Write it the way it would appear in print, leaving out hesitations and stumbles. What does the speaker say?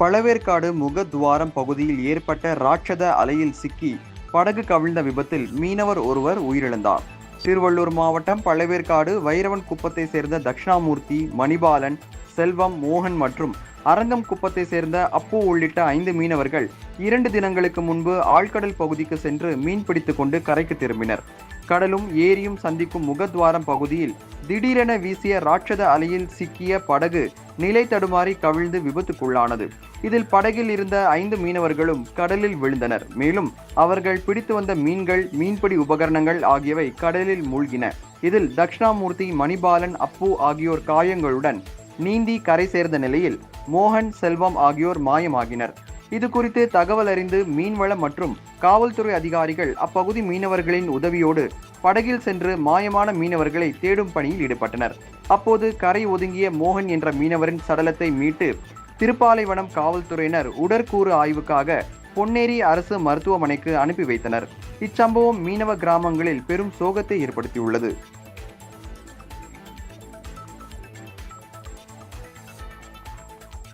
பழவேற்காடு முகத்துவாரம் பகுதியில் ஏற்பட்ட ராட்சத அலையில் சிக்கி படகு கவிழ்ந்த விபத்தில் மீனவர் ஒருவர் உயிரிழந்தார். திருவள்ளூர் மாவட்டம் பழவேற்காடு வைரவன் குப்பத்தை சேர்ந்த தட்சிணாமூர்த்தி, மணிபாலன், செல்வம், மோகன் மற்றும் அரங்கம் குப்பத்தை சேர்ந்த அப்பு உள்ளிட்ட 5 மீனவர்கள் 2 தினங்களுக்கு முன்பு ஆழ்கடல் பகுதிக்கு சென்று மீன் பிடித்துக் கொண்டு கரைக்கு திரும்பினர். கடலும் ஏரியும் சந்திக்கும் முகத்வாரம் பகுதியில் திடீரென வீசிய ராட்சத அலையில் சிக்கிய படகு நிலை தடுமாறி கவிழ்ந்து விபத்துக்குள்ளானது. இதில் படகில் இருந்த 5 மீனவர்களும் கடலில் விழுந்தனர். மேலும் அவர்கள் பிடித்து வந்த மீன்கள், மீன்பிடி உபகரணங்கள் ஆகியவை கடலில் மூழ்கின. இதில் தட்சிணாமூர்த்தி, மணிபாலன், அப்பு ஆகியோர் காயங்களுடன் நீந்தி கரை சேர்ந்த நிலையில் மோகன், செல்வம் ஆகியோர் மாயமாகினர். இது குறித்து தகவல் அறிந்து மீன்வளம் மற்றும் காவல்துறை அதிகாரிகள் அப்பகுதி மீனவர்களின் உதவியோடு படகில் சென்று மாயமான மீனவர்களை தேடும் பணியில் ஈடுபட்டனர். அப்போது கரை ஒதுங்கிய மோகன் என்ற மீனவரின் சடலத்தை மீட்டு திருப்பாலைவனம் காவல்துறையினர் உடற்கூறு ஆய்வுக்காக பொன்னேரி அரசு மருத்துவமனைக்கு அனுப்பி வைத்தனர். இச்சம்பவம் மீனவ கிராமங்களில் பெரும் சோகத்தை ஏற்படுத்தியுள்ளது.